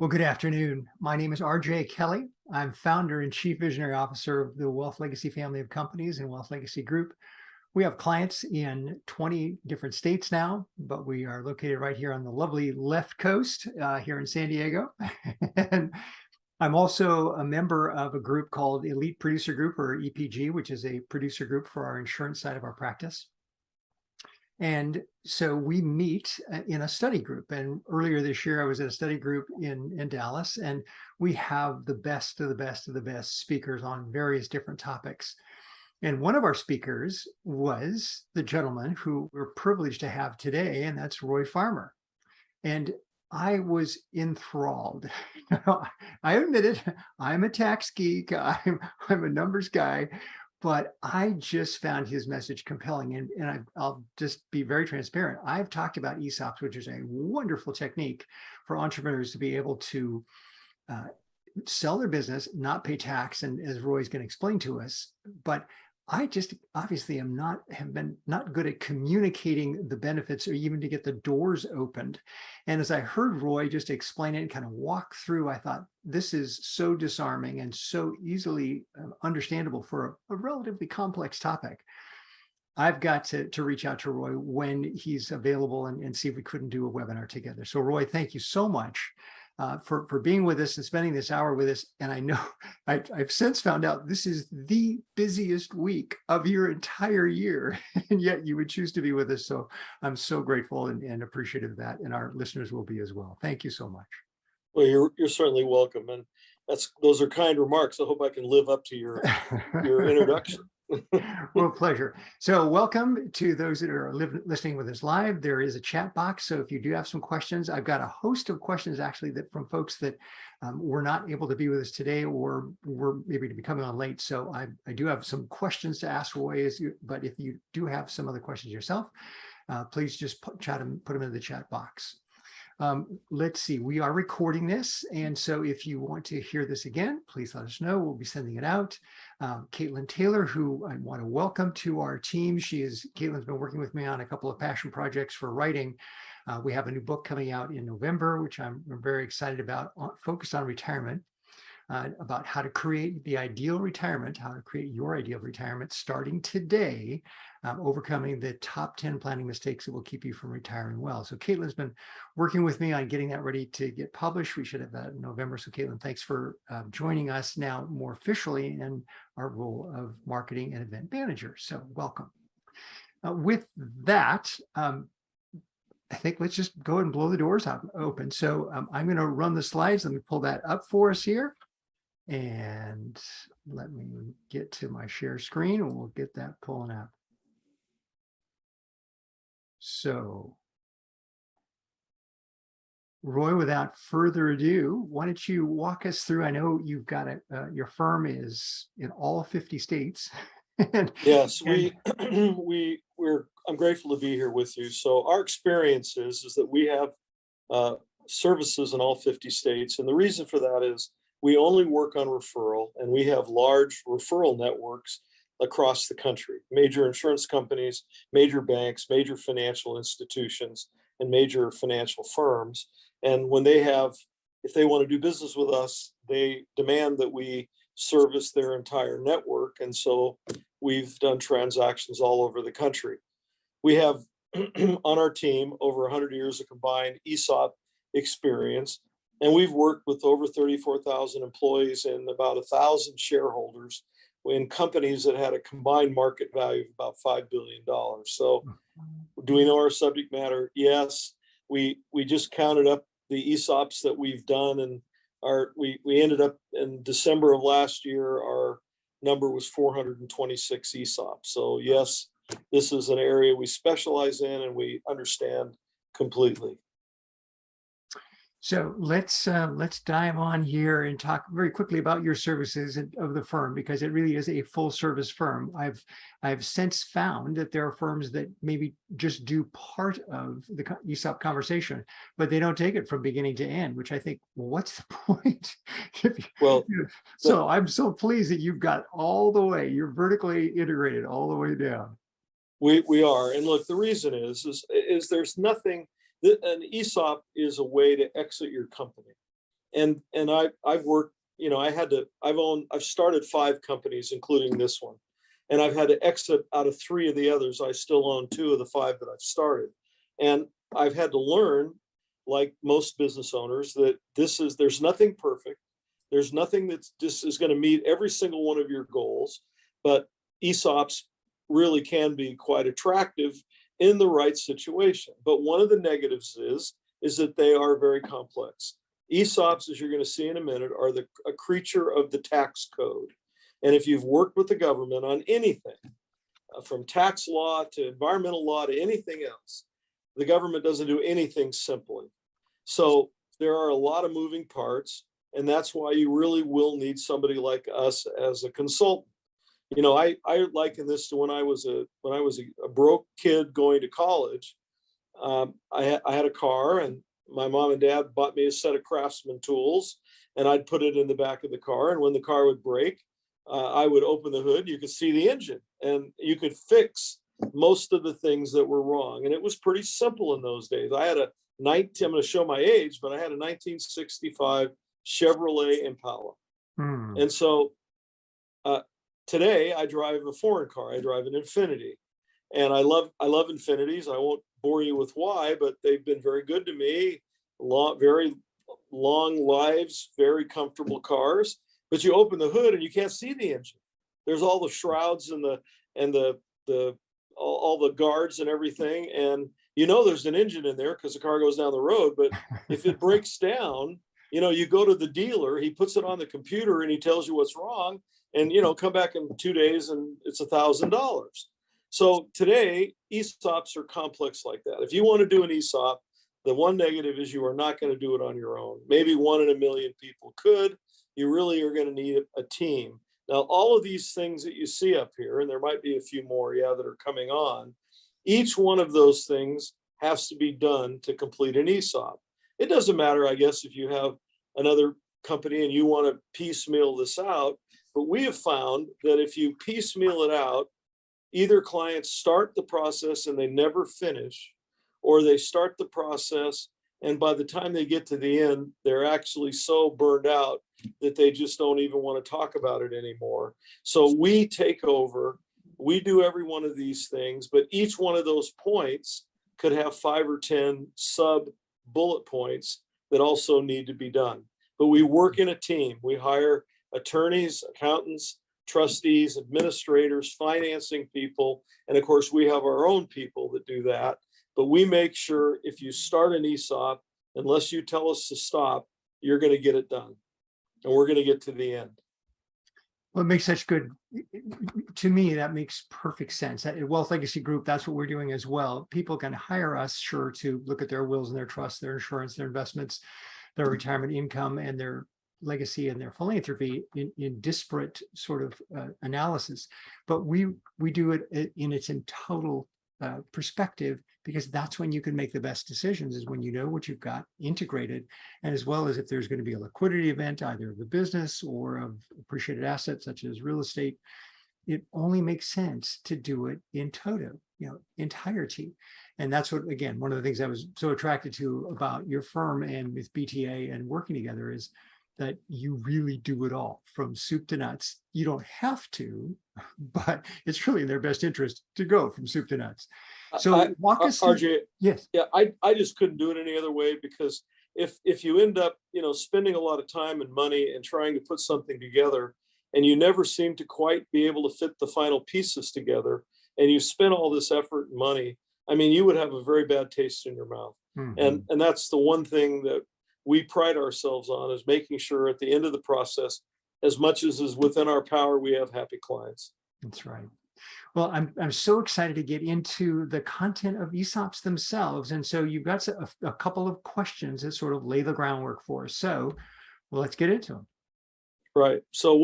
Well, good afternoon. My name is RJ Kelly. I'm founder and chief visionary officer of the Wealth Legacy family of companies and Wealth Legacy Group. We have clients in 20 different states now, but we are located right here on the lovely left coast here in San Diego. And I'm also a member of a group called Elite Producer Group, or EPG, which is a producer group for our insurance side of our practice. And so we meet in a study group. And earlier this year, I was at a study group in Dallas, and we have the best of the best of the best speakers on various different topics. And one of our speakers was the gentleman who we're privileged to have today, and that's Roy Farmer. And I was enthralled. I admit it, I'm a tax geek, I'm a numbers guy, but I just found his message compelling. And I'll just be very transparent. I've talked about ESOPs, which is a wonderful technique for entrepreneurs to be able to sell their business, not pay tax, and as Roy's going to explain to us. But I just obviously have been not good at communicating the benefits or even to get the doors opened. And as I heard Roy just explain it and kind of walk through, I thought this is so disarming and so easily understandable for a relatively complex topic. I've got to reach out to Roy when he's available and see if we couldn't do a webinar together. So Roy, thank you so much for being with us and spending this hour with us. And I know I've since found out this is the busiest week of your entire year, and yet you would choose to be with us. So I'm so grateful and appreciative of that, and our listeners will be as well. Thank you so much. Well, you're certainly welcome, and those are kind remarks. I hope I can live up to your introduction. Well, pleasure. So welcome to those that are listening with us live. There is a chat box. So if you do have some questions, I've got a host of questions actually that from folks that were not able to be with us today or were maybe to be coming on late. So I do have some questions to ask Roy, but if you do have some other questions yourself, please just put them in the chat box. Let's see, we are recording this. And so if you want to hear this again, please let us know. We'll be sending it out. Caitlin Taylor, who I want to welcome to our team. Caitlin's been working with me on a couple of passion projects for writing. We have a new book coming out in November, which I'm very excited about, focused on retirement. About how to create the ideal retirement, how to create your ideal retirement starting today, overcoming the top 10 planning mistakes that will keep you from retiring well. So Caitlin's been working with me on getting that ready to get published. We should have that in November. So Caitlin, thanks for joining us now more officially in our role of marketing and event manager. So welcome. With that, I think let's just go ahead and blow the doors open. So I'm going to run the slides. Let me pull that up for us here. And let me get to my share screen and we'll get that pulling up. So, Roy, without further ado, why don't you walk us through? I know you've got your firm is in all 50 states. Yes, I'm grateful to be here with you. So our experience is that we have services in all 50 states. And the reason for that is we only work on referral, and we have large referral networks across the country, major insurance companies, major banks, major financial institutions, and major financial firms. And when if they want to do business with us, they demand that we service their entire network. And so we've done transactions all over the country. We have on our team over 100 years of combined ESOP experience. And we've worked with over 34,000 employees and about 1,000 shareholders in companies that had a combined market value of about $5 billion. So do we know our subject matter? Yes. We just counted up the ESOPs that we've done, and we ended up in December of last year, our number was 426 ESOPs. So yes, this is an area we specialize in and we understand completely. So let's dive on here and talk very quickly about your services of the firm, because it really is a full service firm. I've since found that there are firms that maybe just do part of the ESOP conversation, but they don't take it from beginning to end, which I think, well, what's the point? So I'm so pleased that you've got all the way, you're vertically integrated all the way down. We are, and look, the reason is there's nothing. An ESOP is a way to exit your company. And I've worked, I've started 5 companies, including this one. And I've had to exit out of 3 of the others. I still own 2 of the 5 that I've started. And I've had to learn, like most business owners, that there's nothing perfect. There's nothing that's just is going to meet every single one of your goals, but ESOPs really can be quite attractive in the right situation. But one of the negatives is that they are very complex. ESOPs, as you're going to see in a minute, are a creature of the tax code. And if you've worked with the government on anything, from tax law to environmental law to anything else, the government doesn't do anything simply. So there are a lot of moving parts, and that's why you really will need somebody like us as a consultant. I liken this to when I was a broke kid going to college. I had a car, and my mom and dad bought me a set of Craftsman tools, and I'd put it in the back of the car. And when the car would break, I would open the hood. You could see the engine, and you could fix most of the things that were wrong. And it was pretty simple in those days. I had I'm going to show my age, but I had a 1965 Chevrolet Impala. And so today I drive a foreign car. I drive an Infiniti, and I love Infinitis. I won't bore you with why, but they've been very good to me. Very long lives, very comfortable cars. But you open the hood and you can't see the engine. There's all the shrouds and all the guards and everything, and there's an engine in there because the car goes down the road. But if it breaks down, you go to the dealer, he puts it on the computer and he tells you what's wrong, and come back in 2 days and it's $1,000. So today ESOPs are complex like that. If you want to do an ESOP, the one negative is you are not going to do it on your own. Maybe 1 in a million people could. You really are going to need a team. Now, all of these things that you see up here, and there might be a few more, that are coming on, each one of those things has to be done to complete an ESOP. It doesn't matter, I guess, if you have another company and you want to piecemeal this out, but we have found that if you piecemeal it out, either clients start the process and they never finish, or they start the process and by the time they get to the end, they're actually so burned out that they just don't even want to talk about it anymore. So we take over, we do every one of these things, but each one of those points could have 5 or 10 sub bullet points that also need to be done. But we work in a team. We hire attorneys, accountants, trustees, administrators, financing people, and of course we have our own people that do that. But we make sure if you start an ESOP, unless you tell us to stop, you're going to get it done. And we're going to get to the end. Well, it makes such good, to me, that makes perfect sense. At Wealth Legacy Group, that's what we're doing as well. People can hire us, sure, to look at their wills and their trusts, their insurance, their investments, their retirement income, and their legacy and their philanthropy in disparate sort of analysis. But we do it in its in total perspective, because that's when you can make the best decisions, is when you know what you've got integrated, and as well as if there's going to be a liquidity event, either of the business or of appreciated assets such as real estate. It only makes sense to do it in toto, entirety. And that's what, again, one of the things I was so attracted to about your firm and with BTA and working together is that you really do it all from soup to nuts. You don't have to, but it's really in their best interest to go from soup to nuts. So walk us through. RJ, yes. Yeah, I just couldn't do it any other way, because if you end up, spending a lot of time and money and trying to put something together, and you never seem to quite be able to fit the final pieces together, and you spend all this effort and money, I mean, you would have a very bad taste in your mouth. Mm-hmm. And that's the one thing that we pride ourselves on, is making sure at the end of the process, as much as is within our power, we have happy clients. That's right. Well, I'm so excited to get into the content of ESOPs themselves. And so you've got a couple of questions that sort of lay the groundwork for us. So, well, let's get into them. Right. So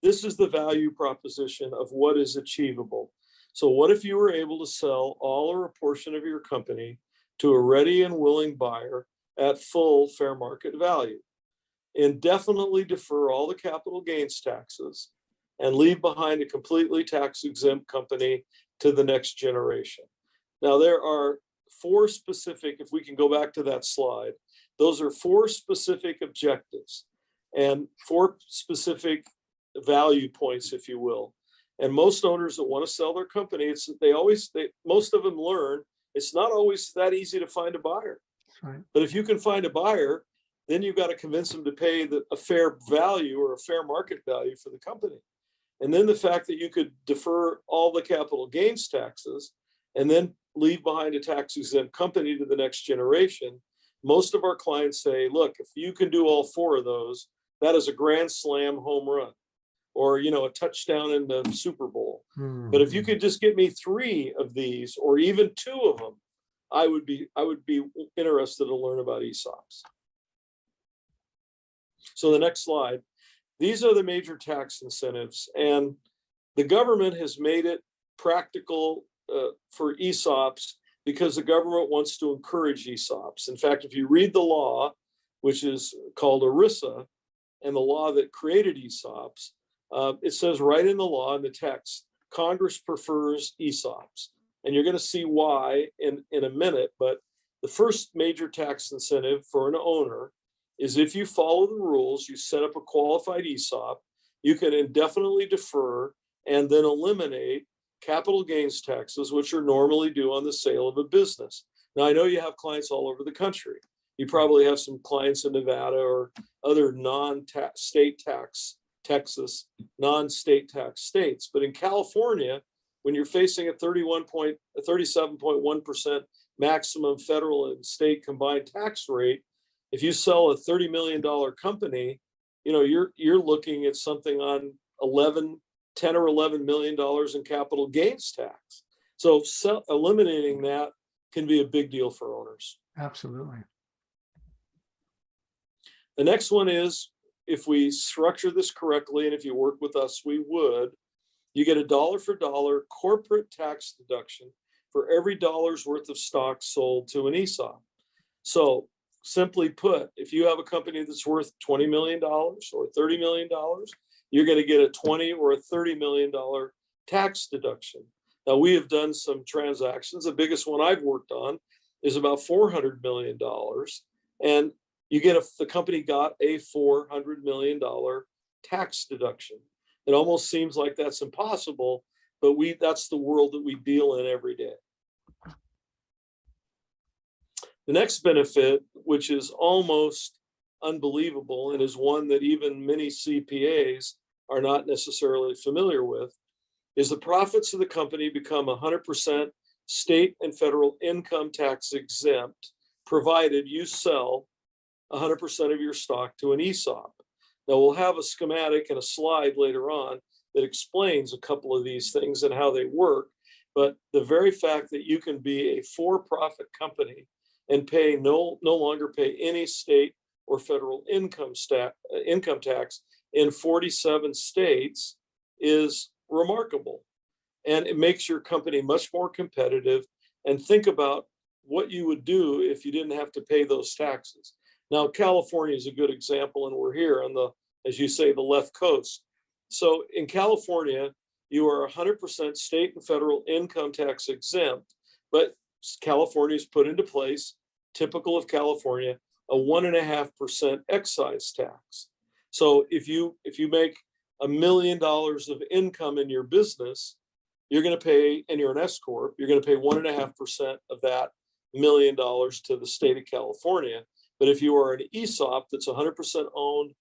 this is the value proposition of what is achievable. So what if you were able to sell all or a portion of your company to a ready and willing buyer at full fair market value, indefinitely defer all the capital gains taxes, and leave behind a completely tax-exempt company to the next generation? Now, there are 4 specific, if we can go back to that slide, those are 4 specific objectives and 4 specific value points, if you will. And most owners that want to sell their company, it's most of them learn it's not always that easy to find a buyer. Right. But if you can find a buyer, then you've got to convince them to pay a fair value or a fair market value for the company. And then the fact that you could defer all the capital gains taxes and then leave behind a tax exempt company to the next generation. Most of our clients say, look, if you can do all 4 of those, that is a grand slam home run, or, a touchdown in the Super Bowl. But if you could just get me 3 of these, or even 2 of them, I would be interested to learn about ESOPs. So the next slide. These are the major tax incentives, and the government has made it practical for ESOPs because the government wants to encourage ESOPs. In fact, if you read the law, which is called ERISA, and the law that created ESOPs, it says right in the law, in the text, Congress prefers ESOPs. And you're going to see why in a minute, but the first major tax incentive for an owner is if you follow the rules, you set up a qualified ESOP, you can indefinitely defer and then eliminate capital gains taxes, which are normally due on the sale of a business. Now, I know you have clients all over the country. You probably have some clients in Nevada or other non-state tax, Texas, non-state tax states. But in California, when you're facing a 37.1% maximum federal and state combined tax rate, if you sell a $30 million company, you're looking at something on 10 or $11 million in capital gains tax. So eliminating that can be a big deal for owners. Absolutely. The next one is, if we structure this correctly, and if you work with us, we would, you get a dollar for dollar corporate tax deduction for every dollar's worth of stock sold to an ESOP. So simply put, if you have a company that's worth $20 million or $30 million, you're going to get a $20 or a $30 million tax deduction. Now, we have done some transactions. The biggest one I've worked on is about $400 million. And the company got a $400 million tax deduction. It almost seems like that's impossible, but that's the world that we deal in every day. The next benefit, which is almost unbelievable and is one that even many CPAs are not necessarily familiar with, is the profits of the company become 100% state and federal income tax exempt, provided you sell 100% of your stock to an ESOP. Now, we'll have a schematic and a slide later on that explains a couple of these things and how they work. But the very fact that you can be a for-profit company and no longer pay any state or federal income tax in 47 states is remarkable. And it makes your company much more competitive. And think about what you would do if you didn't have to pay those taxes. Now, California is a good example, and we're here on as you say, the left coast. So in California, you are 100% state and federal income tax exempt, but California has put into place, typical of California, a 1.5% excise tax. So if you make $1 million of income in your business, you're going to pay, and you're an S corp, you're going to pay 1.5% of that $1 million to the state of California. But if you are an ESOP that's 100% owned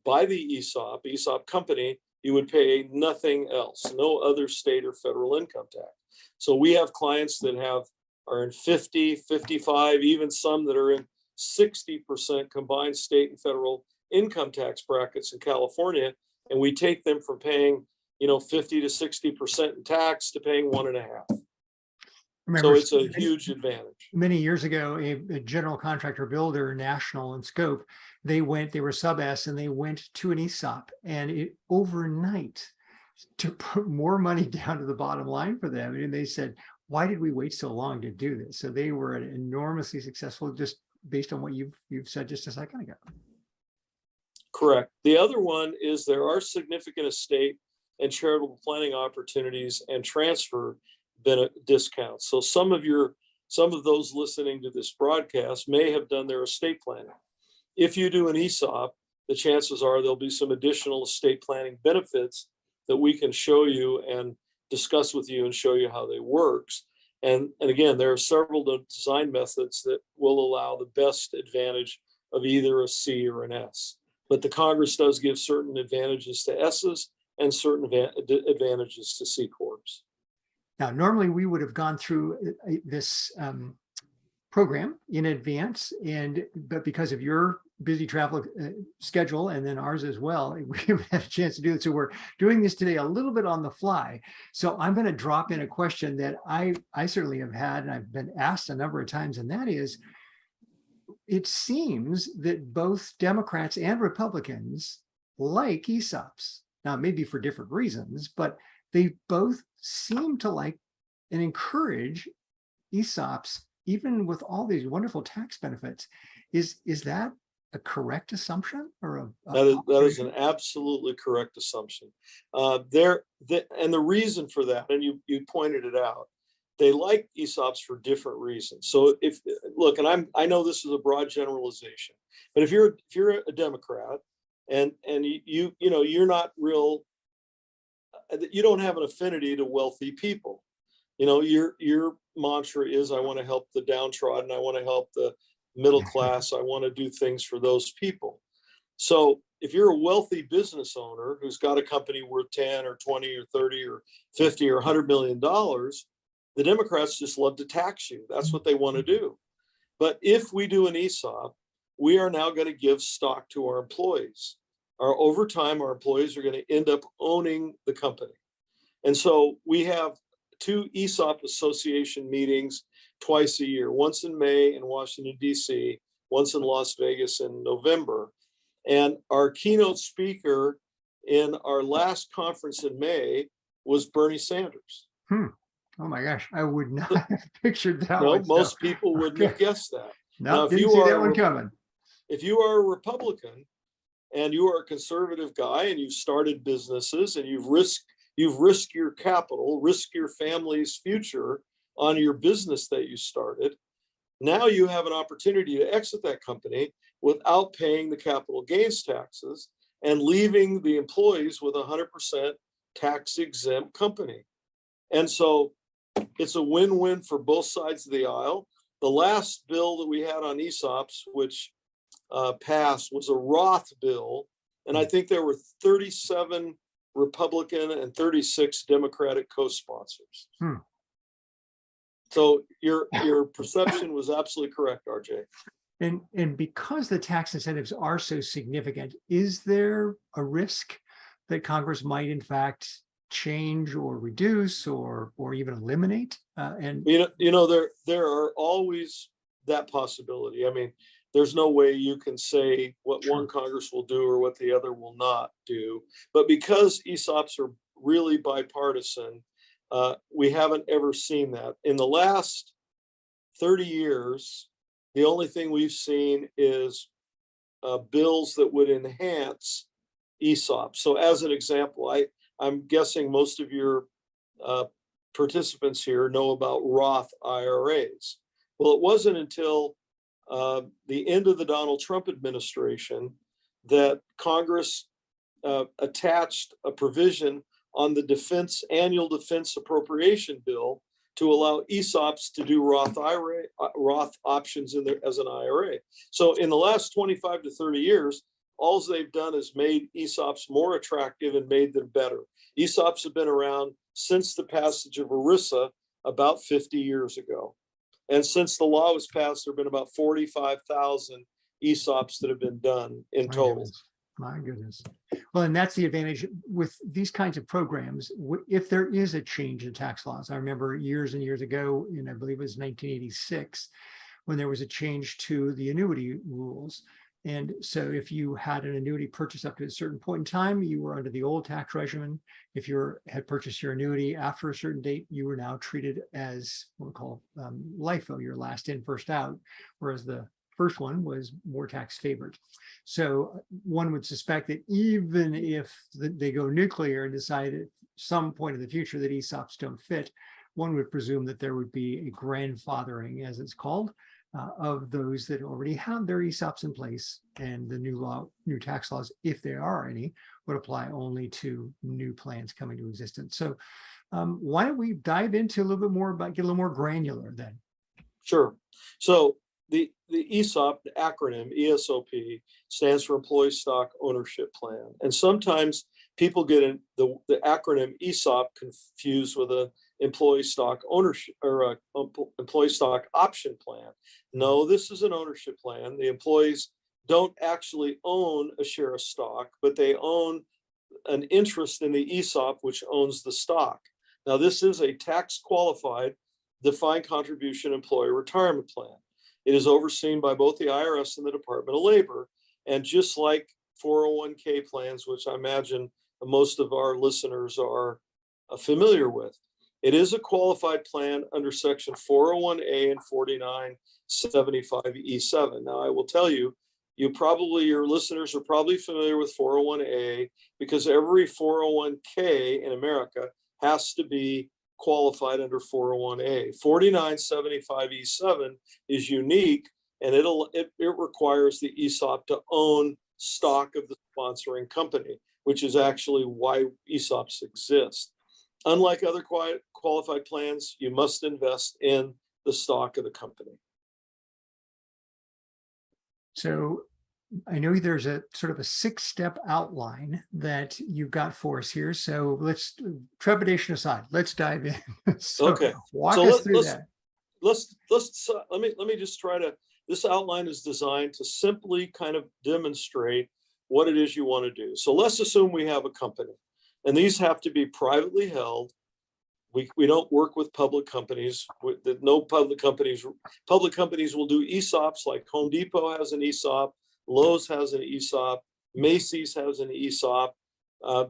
by the ESOP company, you would pay nothing else, no other state or federal income tax. So we have clients that are in 50, 55, even some that are in 60% combined state and federal income tax brackets in California. And we take them from paying, 50 to 60% in tax to paying 1.5%. So it's a huge advantage. Many years ago, a general contractor builder, national in scope, they were sub S and they went to an ESOP, and overnight to put more money down to the bottom line for them. And they said, why did we wait so long to do this? So they were enormously successful, just based on what you've said just a second ago. Correct. The other one is there are significant estate and charitable planning opportunities and transfer discounts. So some of those listening to this broadcast may have done their estate planning. if you do an ESOP, the chances are there'll be some additional estate planning benefits that we can show you and discuss with you and show you how they works. And again, there are several design methods that will allow the best advantage of either a C or an S. But the Congress does give certain advantages to S's and certain advantages to C corps. Now, normally we would have gone through this program in advance, but because of your busy travel schedule and then ours as well, we haven't had a chance to do it. So we're doing this today a little bit on the fly. So I'm going to drop in a question that I certainly have had, and I've been asked a number of times, and that is, it seems that both Democrats and Republicans like ESOPs. Now, maybe for different reasons, but they both seem to like and encourage ESOPs, even with all these wonderful tax benefits. Is that a correct assumption, or that is an absolutely correct assumption? And the reason for that, and you pointed it out, they like ESOPs for different reasons. So if look, and I know this is a broad generalization, but if you're a Democrat and you're not real, you don't have an affinity to wealthy people. Your mantra is, I want to help the downtrodden, I want to help the middle class, I want to do things for those people. So if you're a wealthy business owner who's got a company worth 10 or 20 or 30 or 50 or $100 million, the Democrats just love to tax you. That's what they want to do. But if we do an ESOP, we are now going to give stock to our employees. Over time, our employees are going to end up owning the company. And so we have 2 ESOP association meetings twice a year, once in May in Washington, D.C., once in Las Vegas in November. And our keynote speaker in our last conference in May was Bernie Sanders. Oh my gosh, I would not have pictured that. No, most people wouldn't have guessed that. No, didn't see that one coming. If you are a Republican and you are a conservative guy and you've started businesses and you've risked your capital, risked your family's future on your business that you started, now you have an opportunity to exit that company without paying the capital gains taxes and leaving the employees with 100% tax exempt company. And so it's a win-win for both sides of the aisle. The last bill that we had on ESOPs, which passed, was a Roth bill. And I think there were 37 Republican and 36 Democratic co-sponsors. So your perception was absolutely correct, RJ. And because the tax incentives are so significant, is there a risk that Congress might in fact change or reduce or even eliminate? And there are always that possibility. I mean, there's no way you can say what one Congress will do or what the other will not do. But because ESOPs are really bipartisan, we haven't ever seen that. In the last 30 years, the only thing we've seen is bills that would enhance ESOP. So as an example, I'm guessing most of your participants here know about Roth IRAs. Well, it wasn't until the end of the Donald Trump administration that Congress attached a provision on the annual defense appropriation bill to allow ESOPs to do Roth options in there as an IRA. So in the last 25 to 30 years, all they've done is made ESOPs more attractive and made them better. ESOPs have been around since the passage of ERISA about 50 years ago. And since the law was passed, there have been about 45,000 ESOPs that have been done in total. My goodness. Well, and that's the advantage with these kinds of programs. If there is a change in tax laws, I remember years and years ago, I believe it was 1986, when there was a change to the annuity rules. And so if you had an annuity purchase up to a certain point in time, you were under the old tax regimen. If you had purchased your annuity after a certain date, you were now treated as what we call LIFO, your last in, first out, whereas the first one was more tax favored. So one would suspect that even if they go nuclear and decide at some point in the future that ESOPs don't fit, one would presume that there would be a grandfathering, as it's called, of those that already have their ESOPs in place, and the new tax laws, if there are any, would apply only to new plans coming to existence. So why don't we dive into a little bit more about, get a little more granular then? Sure. So the ESOP, the acronym ESOP, stands for Employee Stock Ownership Plan. And sometimes people get the acronym ESOP confused with a employee stock ownership or a employee stock option plan. No, this is an ownership plan. The employees don't actually own a share of stock, but they own an interest in the ESOP, which owns the stock. Now, this is a tax qualified defined contribution employee retirement plan. It is overseen by both the IRS and the Department of Labor. And just like 401k plans, which I imagine most of our listeners are familiar with, it is a qualified plan under section 401A and 4975E7. Now, I will tell you, your listeners are probably familiar with 401A because every 401k in America has to be qualified under 401A. 4975E7 is unique, and it requires the ESOP to own stock of the sponsoring company, which is actually why ESOPs exist. Unlike other qualified plans, you must invest in the stock of the company. So I know there's a sort of a 6-step outline that you've got for us here. So let's, trepidation aside, let's dive in. So Okay. walk So us through that. let me just try to, this outline is designed to simply kind of demonstrate what it is you want to do. So let's assume we have a company, and these have to be privately held. We don't work with public companies. No public companies. Public companies will do ESOPs, like Home Depot has an ESOP, Lowe's has an ESOP, Macy's has an ESOP.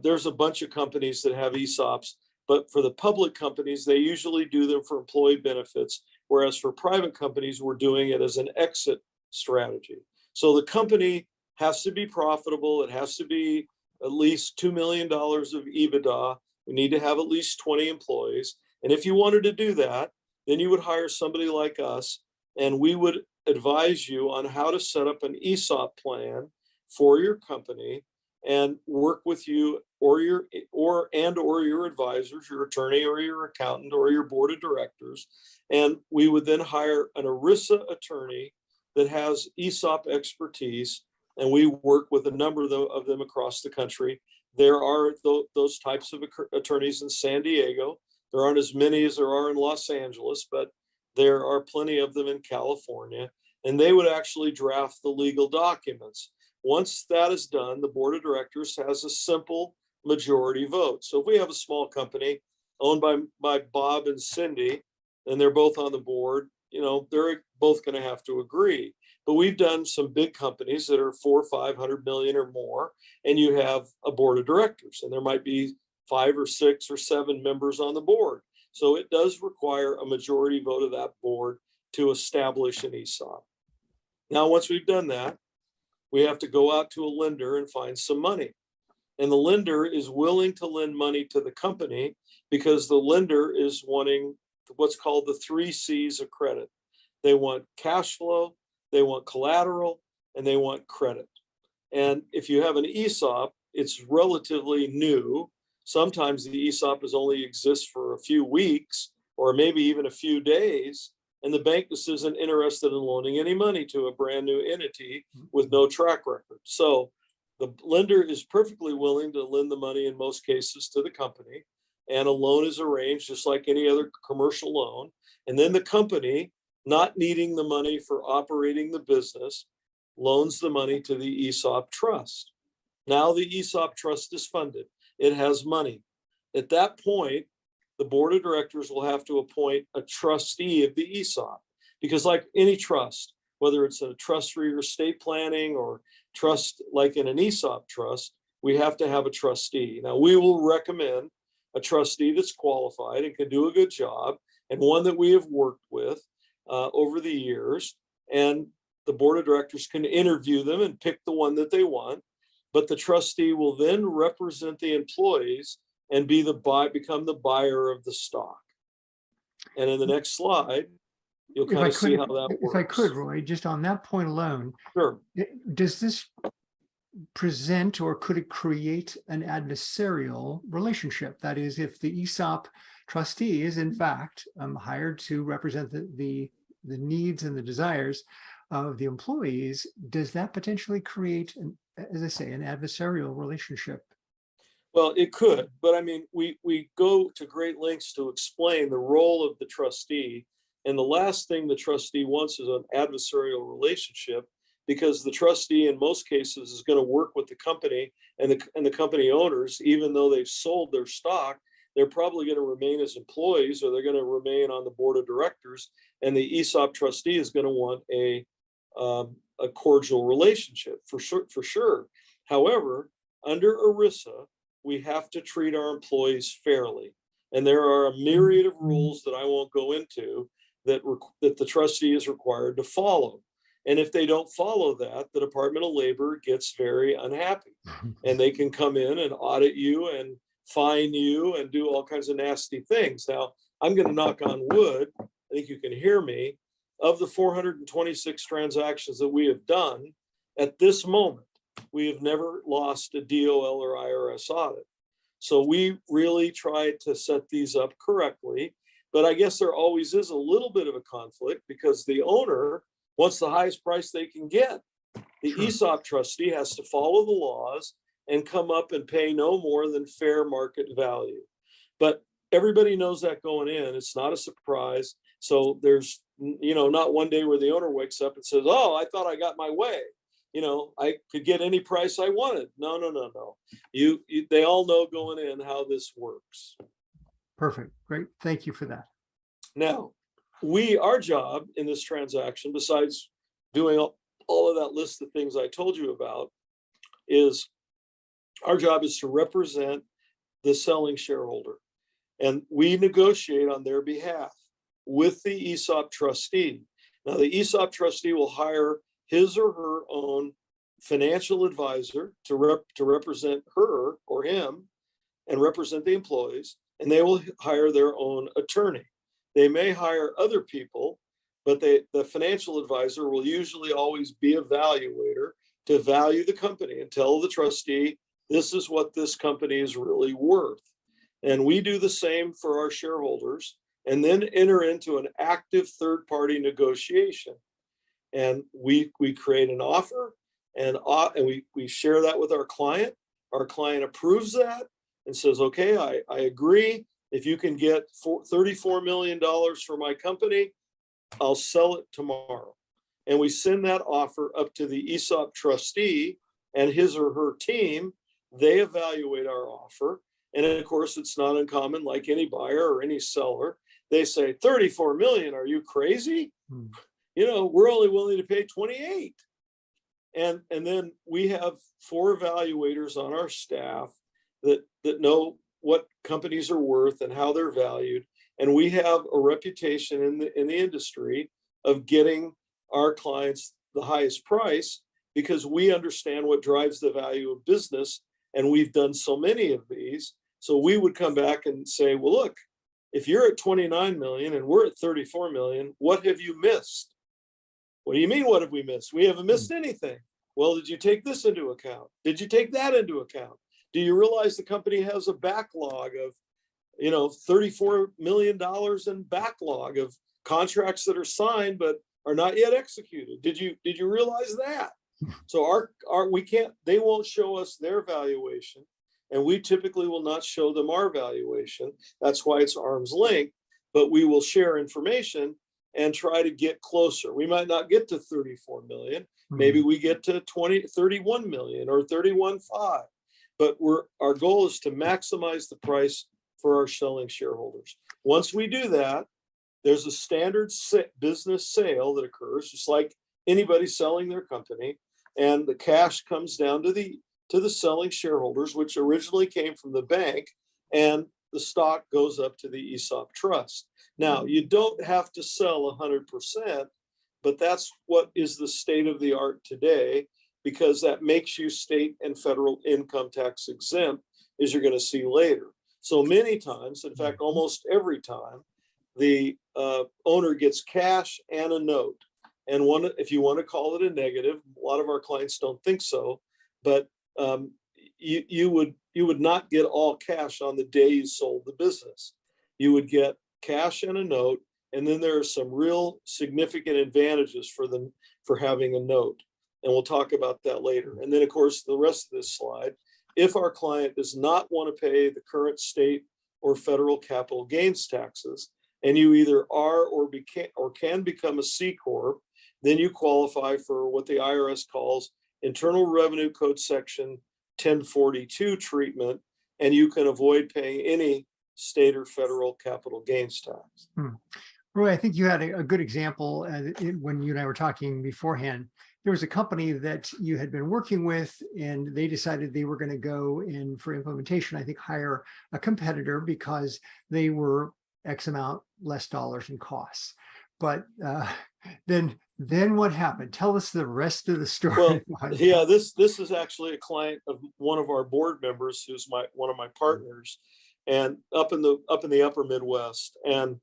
There's a bunch of companies that have ESOPs, but for the public companies, they usually do them for employee benefits, whereas for private companies, we're doing it as an exit strategy. So the company has to be profitable. It has to be at least $2 million of EBITDA. We need to have at least 20 employees. And if you wanted to do that, then you would hire somebody like us, and we would advise you on how to set up an ESOP plan for your company and work with you or your advisors, your attorney or your accountant or your board of directors. And we would then hire an ERISA attorney that has ESOP expertise, and we work with a number of them across the country. There are those types of attorneys in San Diego. There aren't as many as there are in Los Angeles, but there are plenty of them in California, and they would actually draft the legal documents. Once that is done, the board of directors has a simple majority vote. So if we have a small company owned by Bob and Cindy, and they're both on the board, they're both going to have to agree. But we've done some big companies that are 400 or 500 million or more, and you have a board of directors, and there might be 5 or 6 or 7 members on the board. So it does require a majority vote of that board to establish an ESOP. Now, once we've done that, we have to go out to a lender and find some money. And the lender is willing to lend money to the company because the lender is wanting what's called the 3 C's of credit. They want cash flow, they want collateral, and they want credit. And if you have an ESOP, it's relatively new. Sometimes the ESOP only exists for a few weeks or maybe even a few days, and the bank just isn't interested in loaning any money to a brand new entity with no track record. So the lender is perfectly willing to lend the money in most cases to the company, and a loan is arranged just like any other commercial loan. And then the company, not needing the money for operating the business, loans the money to the ESOP trust. Now the ESOP trust is funded. It has money. At that point, the board of directors will have to appoint a trustee of the ESOP, because like any trust, whether it's a trust for your estate planning or trust like in an ESOP trust, we have to have a trustee. Now, we will recommend a trustee that's qualified and can do a good job, and one that we have worked with over the years. And the board of directors can interview them and pick the one that they want, but the trustee will then represent the employees and become the buyer of the stock. And in the next slide, You'll If kind I of see could, how that if I could, works. Roy, just on that point alone, Sure. does this present or could it create an adversarial relationship? That is, if the ESOP trustee is in fact hired to represent the needs and the desires of the employees, does that potentially create, as I say, an adversarial relationship? Well, it could, but I mean, we go to great lengths to explain the role of the trustee. And the last thing the trustee wants is an adversarial relationship, because the trustee in most cases is going to work with the company and the company owners. Even though they've sold their stock, they're probably going to remain as employees, or they're going to remain on the board of directors. And the ESOP trustee is going to want a cordial relationship for sure, for sure. However, under ERISA, we have to treat our employees fairly. And there are a myriad of rules that I won't go into that the trustee is required to follow. And if they don't follow that, the Department of Labor gets very unhappy, and they can come in and audit you and fine you and do all kinds of nasty things. Now, I'm going to knock on wood. I think you can hear me. Of the 426 transactions that we have done at this moment, we have never lost a DOL or IRS audit. So we really try to set these up correctly. But I guess there always is a little bit of a conflict, because the owner wants the highest price they can get. The Sure. ESOP trustee has to follow the laws and come up and pay no more than fair market value. But everybody knows that going in. It's not a surprise. So there's, not one day where the owner wakes up and says, oh, I thought I got my way. I could get any price I wanted. No. They all know going in how this works. Perfect. Great. Thank you for that. Now, our job in this transaction, besides doing all of that list of things I told you about, is our job is to represent the selling shareholder. And we negotiate on their behalf with the ESOP trustee. Now, the ESOP trustee will hire his or her own financial advisor to represent her or him and represent the employees, and they will hire their own attorney. They may hire other people, but the financial advisor will usually always be a valuator to value the company and tell the trustee, this is what this company is really worth. And we do the same for our shareholders, and then enter into an active third-party negotiation. And we create an offer, and we share that with our client. Our client approves that and says, okay, I agree. If you can get $34 million for my company, I'll sell it tomorrow. And we send that offer up to the ESOP trustee and his or her team. They evaluate our offer. And of course, it's not uncommon, like any buyer or any seller, they say, 34 million, are you crazy? We're only willing to pay 28. And then we have 4 evaluators on our staff that know what companies are worth and how they're valued. And we have a reputation in the industry of getting our clients the highest price, because we understand what drives the value of business. And we've done so many of these. So we would come back and say, well, look, if you're at 29 million and we're at 34 million, what have you missed? What do you mean, what have we missed? We haven't missed anything. Well, did you take this into account? Did you take that into account? Do you realize the company has a backlog of, $34 million in backlog of contracts that are signed but are not yet executed? Did you realize that? So they won't show us their valuation, and we typically will not show them our valuation. That's why it's arm's length, but we will share information and try to get closer. We might not get to 34 million. Maybe we get to 31 million or 31.5. But our goal is to maximize the price for our selling shareholders. Once we do that, there's a standard business sale that occurs, just like anybody selling their company, and the cash comes down to the selling shareholders, which originally came from the bank, and the stock goes up to the ESOP trust. Now, you don't have to sell 100%, but that's what is the state of the art today, because that makes you state and federal income tax exempt, as you're going to see later. So many times, in fact, almost every time, the owner gets cash and a note. And one, if you want to call it a negative, a lot of our clients don't think so, but you would not get all cash on the day you sold the business. You would get cash and a note, and then there are some real significant advantages for having a note. And we'll talk about that later. And then, of course, the rest of this slide, if our client does not want to pay the current state or federal capital gains taxes, and you either are or can become a C Corp, then you qualify for what the IRS calls Internal Revenue Code Section 1042 treatment, and you can avoid paying any state or federal capital gains tax. Roy, I think you had a good example when you and I were talking beforehand. There was a company that you had been working with, and they decided they were going to go in for implementation, I think hire a competitor because they were X amount less dollars in costs. But then what happened? Tell us the rest of the story. Well, yeah, this is actually a client of one of our board members, who's one of my partners, and up in the upper Midwest. And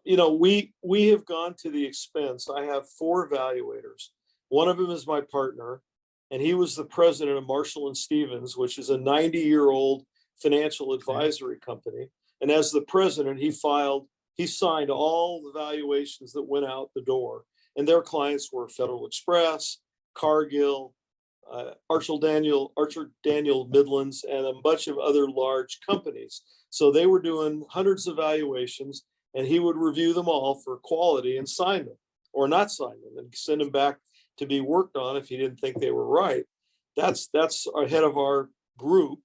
you know, we have gone to the expense. I have 4 evaluators. One of them is my partner, and he was the president of Marshall and Stevens, which is a 90-year-old financial advisory company. And as the president, he signed all the valuations that went out the door. And their clients were Federal Express, Cargill, Archer Daniel Midlands, and a bunch of other large companies. So they were doing hundreds of valuations, and he would review them all for quality and sign them, or not sign them, and send them back to be worked on if he didn't think they were right. That's our head of our group.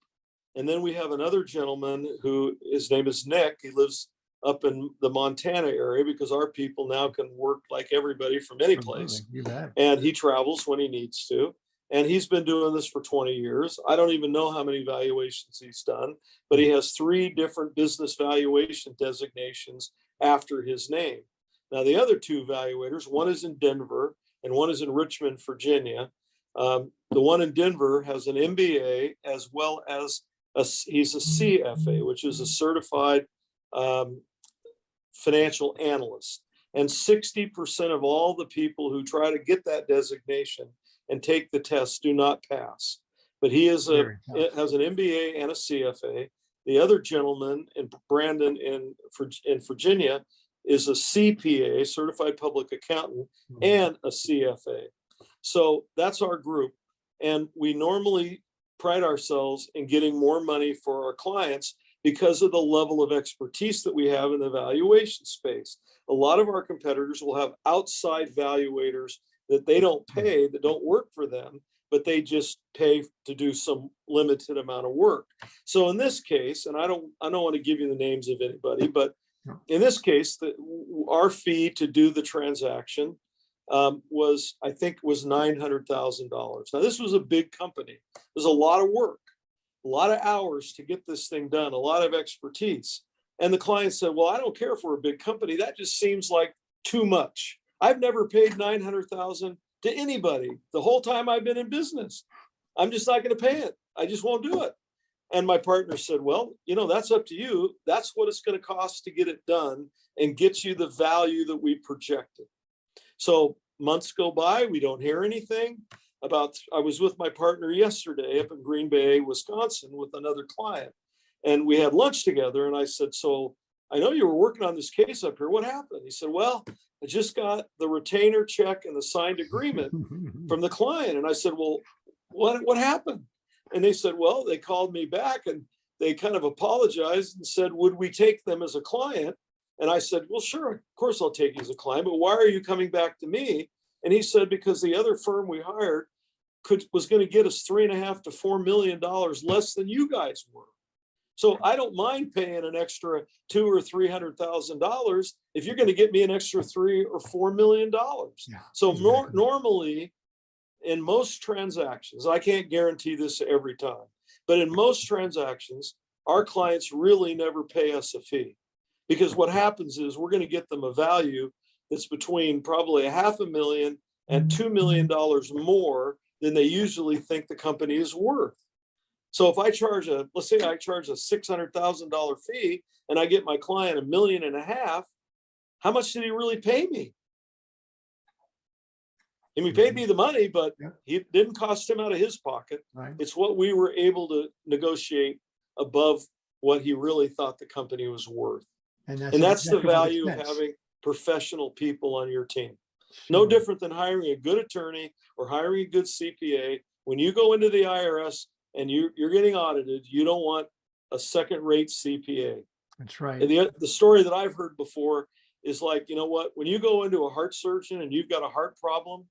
And then we have another gentleman who, his name is Nick. He lives up in the Montana area, because our people now can work like everybody from any place. And he travels when he needs to. And he's been doing this for 20 years. I don't even know how many valuations he's done, but he has 3 different business valuation designations after his name. Now, the other 2 evaluators, one is in Denver and one is in Richmond, Virginia. The one in Denver has an MBA, as well as he's a CFA, which is a certified financial analyst. And 60% of all the people who try to get that designation and take the test do not pass. But he has an MBA and a CFA. The other gentleman, in Brandon in Virginia, is a CPA, certified public accountant, and a CFA. So that's our group. And we normally pride ourselves in getting more money for our clients because of the level of expertise that we have in the valuation space. A lot of our competitors will have outside valuators that they don't pay, that don't work for them, but they just pay to do some limited amount of work. So in this case, and I don't want to give you the names of anybody, but in this case, our fee to do the transaction was $900,000. Now, this was a big company. There's a lot of work, a lot of hours to get this thing done, a lot of expertise. And the client said, well, I don't care if we're a big company. That just seems like too much. I've never paid $900,000 to anybody the whole time I've been in business. I'm just not going to pay it. I just won't do it. And my partner said, well, you know, that's up to you. That's what it's going to cost to get it done and get you the value that we projected. So months go by, we don't hear anything. I was with my partner yesterday up in Green Bay, Wisconsin, with another client, and we had lunch together. And I said, so I know you were working on this case up here. What happened? He said, well, I just got the retainer check and the signed agreement from the client. And I said, well, what happened? And they said, well, they called me back and they kind of apologized and said, would we take them as a client? And I said, well, sure, of course I'll take you as a client, but why are you coming back to me? And he said, because the other firm we hired was going to get us $3.5 to $4 million less than you guys were. So I don't mind paying an extra $200,000 or $300,000 if you're going to get me an extra $3 or $4 million. Yeah, so exactly. Normally, in most transactions, I can't guarantee this every time, but in most transactions, our clients really never pay us a fee, because what happens is we're going to get them a value that's between probably $500,000 and $2 million more than they usually think the company is worth. So if I charge let's say I charge a $600,000 fee and I get my client $1.5 million, how much did he really pay me? And he paid me the money, but Yeah. it didn't cost him out of his pocket. Right. It's what we were able to negotiate above what he really thought the company was worth. And And that's the deductible value of expense. having professional people on your team. Sure. No different than hiring a good attorney or hiring a good CPA. When you go into the IRS and you're getting audited, you don't want a second-rate CPA. That's right. And the story that I've heard before is like, you know what, when you go into a heart surgeon and you've got a heart problem,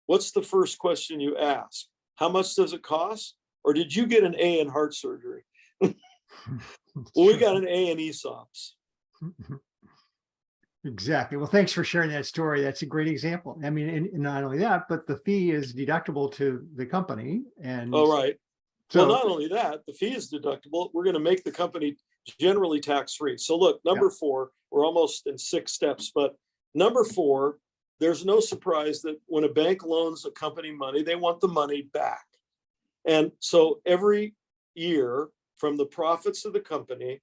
what's the first question you ask? How much does it cost? Or did you get an A in heart surgery? Well, we got an A in ESOPs. Exactly. Well, thanks for sharing that story. That's a great example. I mean, and not only that, but the fee is deductible to the company. And Oh, right. so, Well, not only that, the fee is deductible. We're going to make the company generally tax-free. So look, number 4, we're almost in 6 steps, but number 4, there's no surprise that when a bank loans a company money, they want the money back. And so every year from the profits of the company,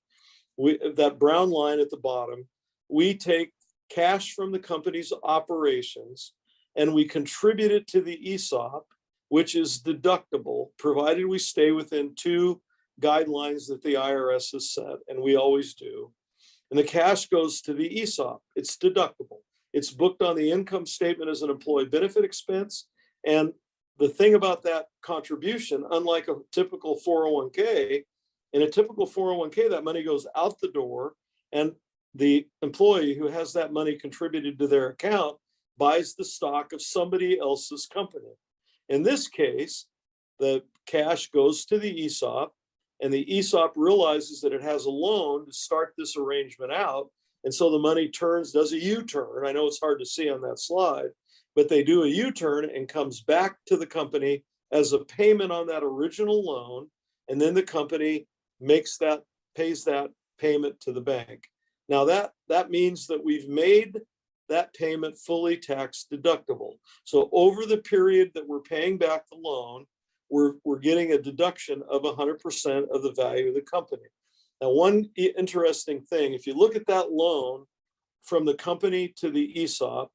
that brown line at the bottom, we take cash from the company's operations and we contribute it to the ESOP, which is deductible, provided we stay within 2 guidelines that the IRS has set, and we always do. And the cash goes to the ESOP. It's deductible. It's booked on the income statement as an employee benefit expense. And the thing about that contribution, unlike a typical 401k, in a typical 401k, that money goes out the door, and the employee who has that money contributed to their account buys the stock of somebody else's company. In this case, the cash goes to the ESOP, and the ESOP realizes that it has a loan to start this arrangement out. And so the money does a U-turn. I know it's hard to see on that slide, but they do a U-turn and comes back to the company as a payment on that original loan. And then the company pays that payment to the bank. Now that means that we've made that payment fully tax deductible. So over the period that we're paying back the loan, we're getting a deduction of 100% of the value of the company. Now, one interesting thing, if you look at that loan from the company to the ESOP,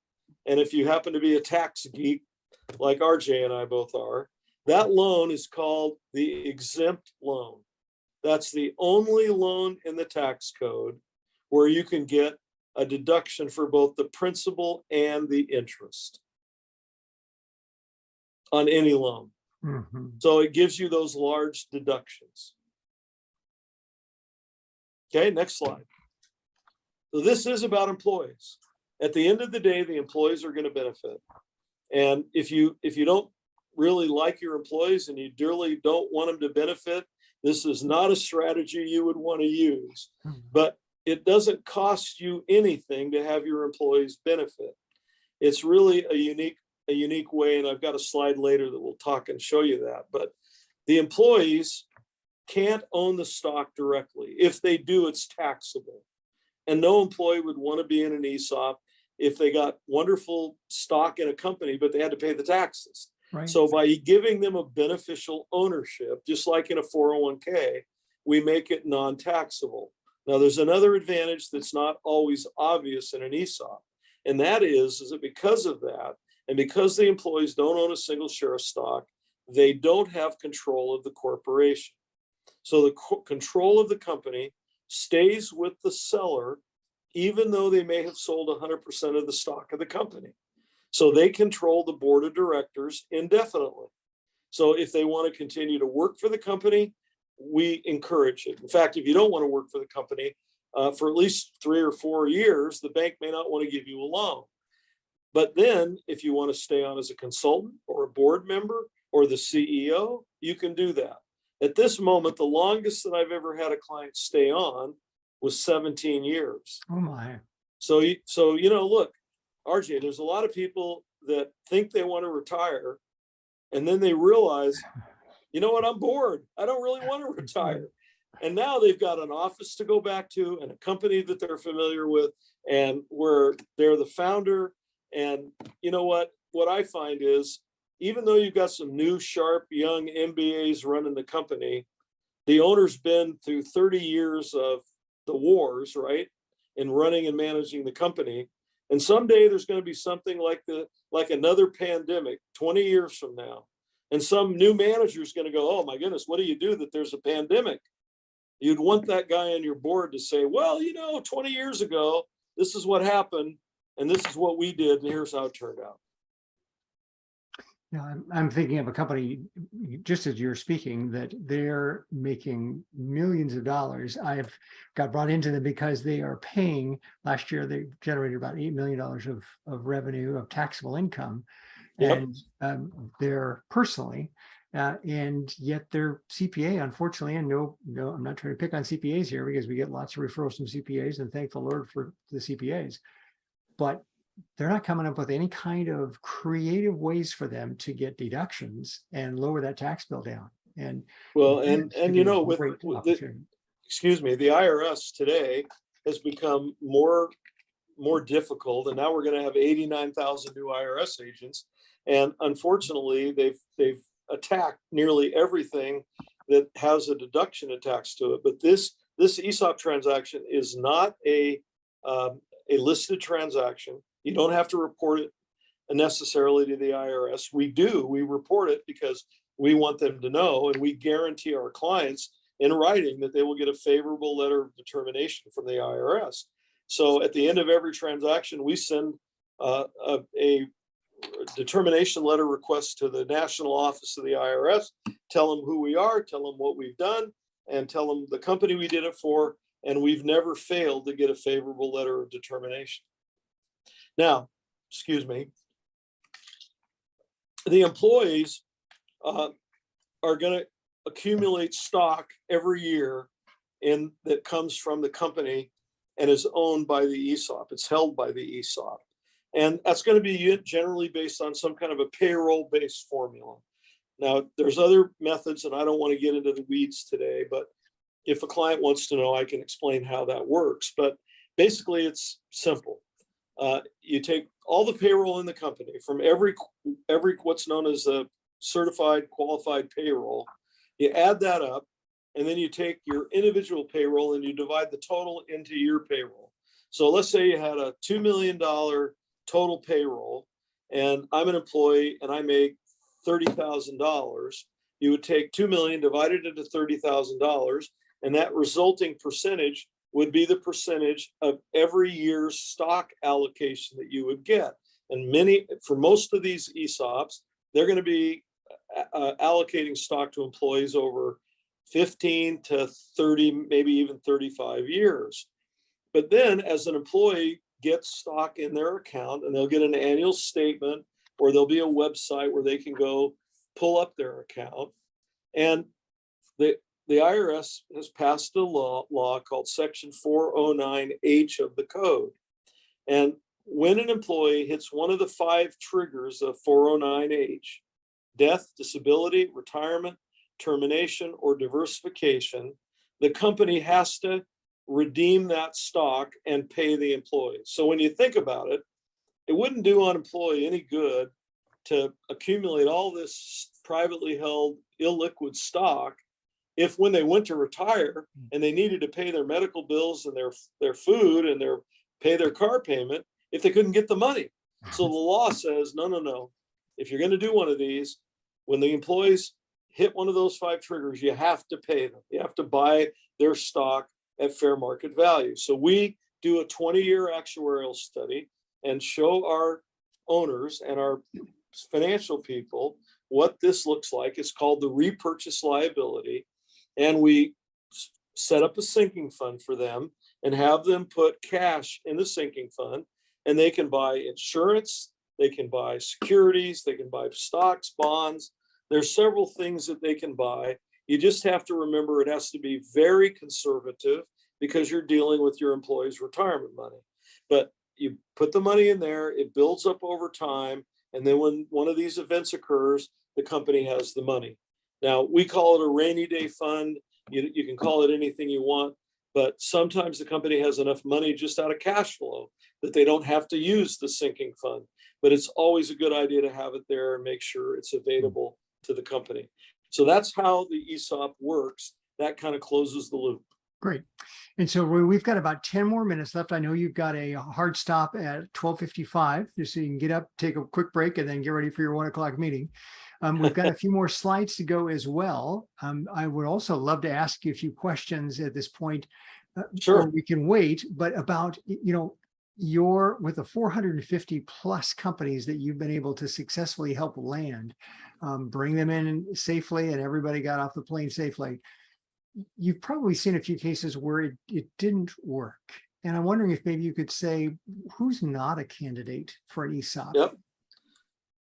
and if you happen to be a tax geek like RJ and I both are, that loan is called the exempt loan. That's the only loan in the tax code where you can get a deduction for both the principal and the interest on any loan. mm-hmm. So it gives you those large deductions. Okay, next slide. So this is about employees. At the end of the day, the employees are going to benefit. And if you don't really like your employees and you dearly don't want them to benefit, this is not a strategy you would want to use. Mm-hmm. But it doesn't cost you anything to have your employees benefit. It's really a unique way, and I've got a slide later that will talk and show you that. But the employees can't own the stock directly. If they do, it's taxable. And no employee would want to be in an ESOP if they got wonderful stock in a company, but they had to pay the taxes. Right. So by giving them a beneficial ownership, just like in a 401k, we make it non-taxable. Now, there's another advantage that's not always obvious in an ESOP, and that is that because of that, and because the employees don't own a single share of stock, they don't have control of the corporation. So the control of the company stays with the seller, even though they may have sold 100% of the stock of the company. So they control the board of directors indefinitely. So if they want to continue to work for the company, we encourage it. In fact, if you don't want to work for the company for at least 3 or 4 years, the bank may not want to give you a loan. But then if you want to stay on as a consultant or a board member or the CEO, you can do that. At this moment, the longest that I've ever had a client stay on was 17 years. Oh my. So look, RJ, there's a lot of people that think they want to retire, and then they realize, you know what, I'm bored. I don't really want to retire. And now they've got an office to go back to and a company that they're familiar with and where they're the founder. And you know what I find is, even though you've got some new, sharp, young MBAs running the company, the owner's been through 30 years of the wars, right? In running and managing the company. And someday there's going to be something like another pandemic 20 years from now. And some new manager is going to go, oh my goodness, what do you do that there's a pandemic? You'd want that guy on your board to say, well, 20 years ago, this is what happened, and this is what we did, and here's how it turned out. Yeah, I'm thinking of a company, just as you're speaking, that they're making millions of dollars. I've got brought into them because they are paying, last year they generated about $8 million of revenue, of taxable income. Yep. And they're personally, and yet their CPA, unfortunately, and no, I'm not trying to pick on CPAs here because we get lots of referrals from CPAs, and thank the Lord for the CPAs, but they're not coming up with any kind of creative ways for them to get deductions and lower that tax bill down. And well, and with opportunity. Excuse me, the IRS today has become more difficult, and now we're going to have 89,000 new IRS agents. And unfortunately, they've attacked nearly everything that has a deduction attached to it. But this ESOP transaction is not a listed transaction. You don't have to report it necessarily to the IRS. We report it because we want them to know, and we guarantee our clients in writing that they will get a favorable letter of determination from the IRS. So at the end of every transaction, we send a determination letter request to the national office of the IRS, tell them who we are, tell them what we've done, and tell them the company we did it for, and we've never failed to get a favorable letter of determination. Now, excuse me, the employees are going to accumulate stock every year that comes from the company and is owned by the ESOP. It's held by the ESOP. And that's going to be generally based on some kind of a payroll-based formula. Now, there's other methods, and I don't want to get into the weeds today, but if a client wants to know, I can explain how that works. But basically, it's simple. You take all the payroll in the company from every what's known as a certified qualified payroll. You add that up, and then you take your individual payroll and you divide the total into your payroll. So let's say you had a $2 million total payroll, and I'm an employee and I make $30,000. You would take 2 million divided into $30,000, and that resulting percentage would be the percentage of every year's stock allocation that you would get. And for most of these ESOPs, they're going to be allocating stock to employees over 15 to 30, maybe even 35 years. But then as an employee gets stock in their account, and they'll get an annual statement, or there'll be a website where they can go pull up their account. And the IRS has passed a law called Section 409H of the code. And when an employee hits one of the 5 triggers of 409H, death, disability, retirement, termination, or diversification, the company has to redeem that stock and pay the employee. So when you think about it, it wouldn't do an employee any good to accumulate all this privately held illiquid stock if when they went to retire and they needed to pay their medical bills and their food and pay their car payment, if they couldn't get the money. So the law says, no. If you're going to do one of these, when the employees hit one of those 5 triggers, you have to pay them. You have to buy their stock at fair market value. So we do a 20-year actuarial study and show our owners and our financial people what this looks like. It's called the repurchase liability. And we set up a sinking fund for them and have them put cash in the sinking fund, and they can buy insurance, they can buy securities, they can buy stocks, bonds. There's several things that they can buy. You just have to remember it has to be very conservative because you're dealing with your employees' retirement money. But you put the money in there, it builds up over time, and then when one of these events occurs, the company has the money. Now, we call it a rainy day fund. You can call it anything you want, but sometimes the company has enough money just out of cash flow that they don't have to use the sinking fund. but it's always a good idea to have it there and make sure it's available to the company. So that's how the ESOP works. That kind of closes the loop. Great. And so we've got about 10 more minutes left. I know you've got a hard stop at 12:55, just so you can get up, take a quick break, and then get ready for your 1 o'clock meeting. We've got a few more slides to go as well. I would also love to ask you a few questions at this point. Sure. Or we can wait, but about, your with the 450 plus companies that you've been able to successfully help land, bring them in safely, and everybody got off the plane safely. You've probably seen a few cases where it didn't work. And I'm wondering if maybe you could say who's not a candidate for an ESOP. Yep.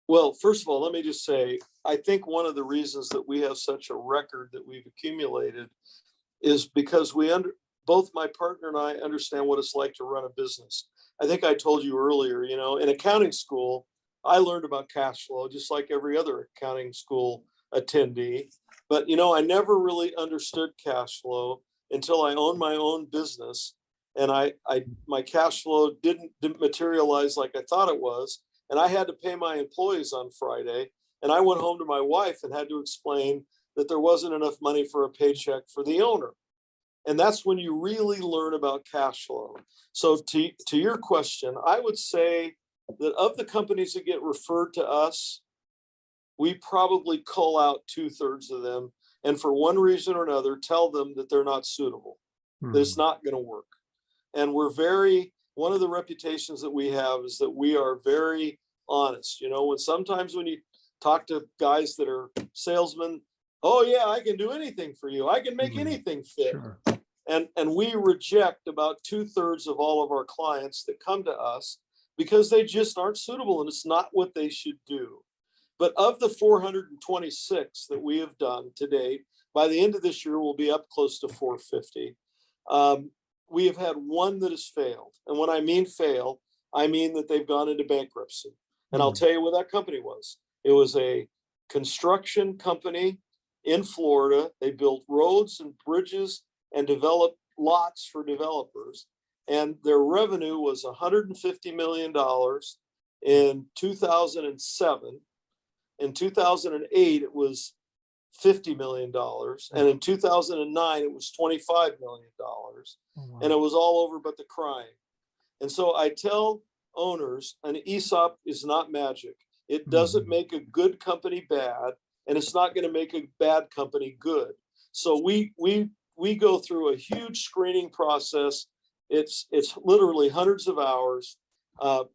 Well, first of all, let me just say, I think one of the reasons that we have such a record that we've accumulated is because both my partner and I understand what it's like to run a business. I think I told you earlier, in accounting school, I learned about cash flow just like every other accounting school attendee. But, I never really understood cash flow until I owned my own business. And my cash flow didn't materialize like I thought it was. And I had to pay my employees on Friday. And I went home to my wife and had to explain that there wasn't enough money for a paycheck for the owner. And that's when you really learn about cash flow. So to your question, I would say that of the companies that get referred to us, we probably cull out 2/3 of them. And for one reason or another, tell them that they're not suitable, that it's not going to work. And one of the reputations that we have is that we are very honest. Sometimes when you talk to guys that are salesmen, oh yeah, I can do anything for you. I can make anything fit. Sure. And we reject about 2/3 of all of our clients that come to us because they just aren't suitable and it's not what they should do. But of the 426 that we have done to date, by the end of this year, we'll be up close to 450. We have had one that has failed. And when I mean fail, I mean that they've gone into bankruptcy. And I'll tell you what that company was. It was a construction company in Florida. They built roads and bridges and developed lots for developers. And their revenue was $150 million in 2007. In 2008, it was $50 million. And in 2009, it was $25 million. Oh, wow. And it was all over but the crying. And so I tell owners, an ESOP is not magic. It doesn't make a good company bad, and it's not going to make a bad company good. So we go through a huge screening process. It's literally hundreds of hours.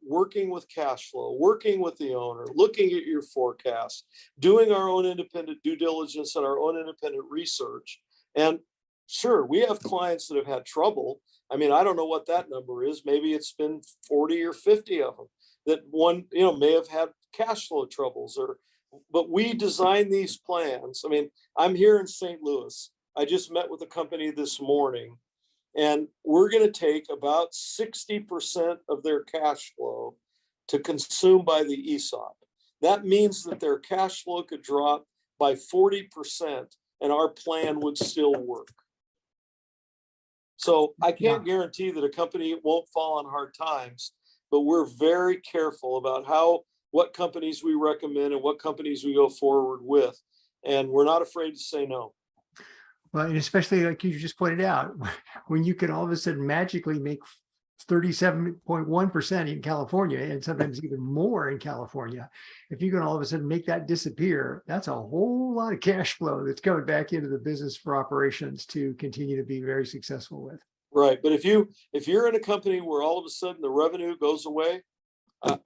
Working with cash flow, working with the owner, looking at your forecast, doing our own independent due diligence and our own independent research. And sure, we have clients that have had trouble. I mean, I don't know what that number is. Maybe it's been 40 or 50 of them that one, may have had cash flow troubles but we design these plans. I mean, I'm here in St. Louis. I just met with a company this morning. And we're going to take about 60% of their cash flow to consume by the ESOP. That means that their cash flow could drop by 40% and our plan would still work. So I can't guarantee that a company won't fall on hard times, but we're very careful about what companies we recommend and what companies we go forward with. And we're not afraid to say no. Well, and especially like you just pointed out, when you can all of a sudden magically make 37.1% in California and sometimes even more in California, if you can all of a sudden make that disappear, that's a whole lot of cash flow that's coming back into the business for operations to continue to be very successful with. Right. But if you're in a company where all of a sudden the revenue goes away,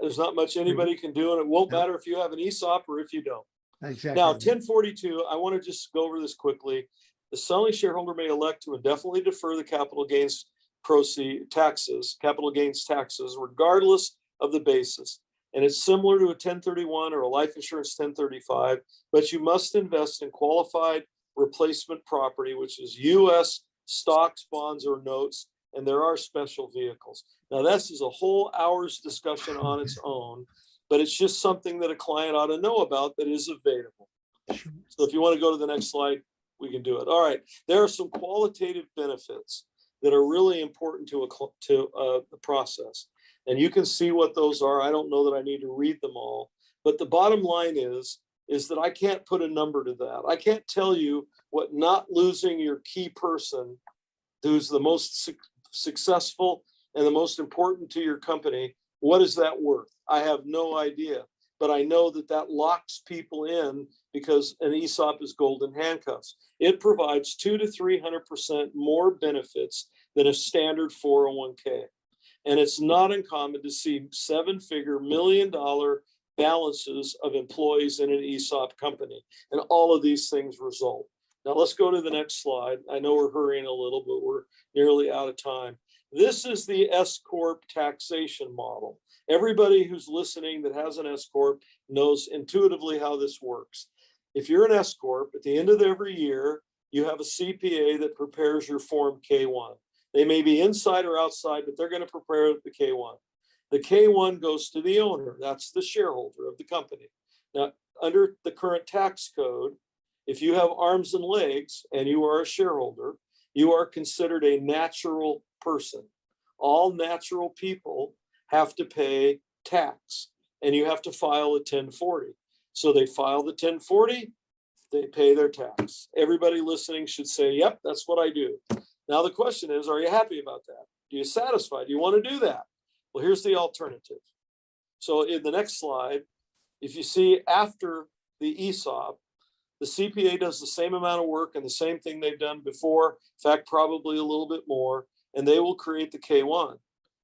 there's not much anybody can do, and it won't matter if you have an ESOP or if you don't. Exactly. Now, 1042, I want to just go over this quickly. The selling shareholder may elect to indefinitely defer the capital gains capital gains taxes, regardless of the basis. And it's similar to a 1031 or a life insurance 1035, but you must invest in qualified replacement property, which is U.S. stocks, bonds, or notes, and there are special vehicles. Now, this is a whole hour's discussion on its own, but it's just something that a client ought to know about that is available. So if you want to go to the next slide, we can do it. All right. There are some qualitative benefits that are really important to the process. And you can see what those are. I don't know that I need to read them all, but the bottom line is that I can't put a number to that. I can't tell you what not losing your key person who's the most successful and the most important to your company, what is that worth? I have no idea, but I know that that locks people in because an ESOP is golden handcuffs. It provides 200 to 300% more benefits than a standard 401k. And it's not uncommon to see seven-figure million-dollar balances of employees in an ESOP company. And all of these things result. Now let's go to the next slide. I know we're hurrying a little, but we're nearly out of time. This is the S Corp taxation model. Everybody who's listening that has an S Corp knows intuitively how this works. If you're an S Corp, at the end of every year, you have a CPA that prepares your Form K-1. They may be inside or outside, but they're going to prepare the K-1. The K-1 goes to the owner. That's the shareholder of the company. Now, under the current tax code, if you have arms and legs and you are a shareholder, you are considered a natural person. All natural people have to pay tax, and you have to file a 1040. So they file the 1040, they pay their tax. Everybody listening should say, yep, that's what I do. Now the question is, are you happy about that? Do you satisfied? Do you want to do that? Well, here's the alternative. So in the next slide, if you see after the ESOP, the CPA does the same amount of work and the same thing they've done before, in fact, probably a little bit more, and they will create the K-1.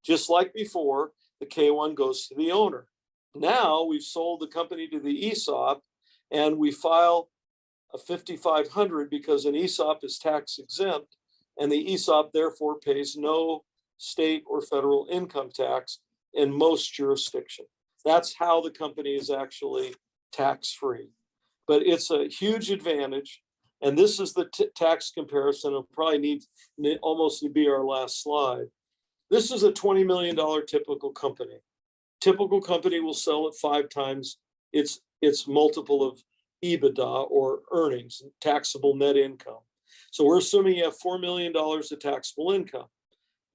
Just like before, the K-1 goes to the owner. Now we've sold the company to the ESOP and we file a 5,500 because an ESOP is tax exempt, and the ESOP therefore pays no state or federal income tax in most jurisdictions. That's how the company is actually tax-free. But it's a huge advantage. And this is the tax comparison. It'll probably need almost to be our last slide. This is a $20 million typical company. Typical company will sell at 5 times its multiple of EBITDA or earnings, taxable net income. So we're assuming you have $4 million of taxable income.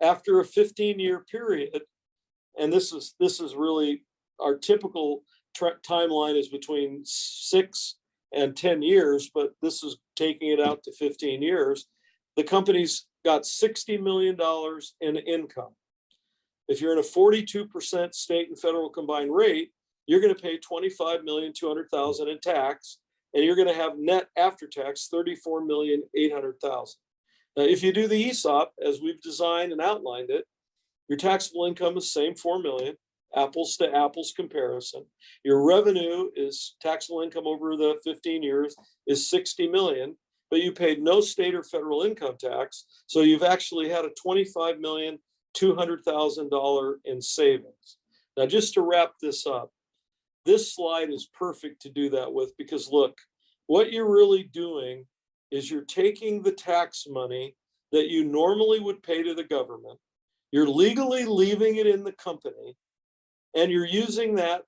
After a 15-year period, and this is really our typical timeline is between 6 and 10 years, but this is taking it out to 15 years. The company's got $60 million in income. If you're in a 42% state and federal combined rate, you're going to pay $25,200,000 in tax, and you're going to have net after tax $34,800,000. Now, if you do the ESOP as we've designed and outlined it, your taxable income is same 4 million, apples to apples comparison. Your revenue is taxable income over the 15 years is 60 million, but you paid no state or federal income tax. So you've actually had a $25,200,000 in savings. Now, just to wrap this up, this slide is perfect to do that with, because look, what you're really doing is you're taking the tax money that you normally would pay to the government, you're legally leaving it in the company, and you're using that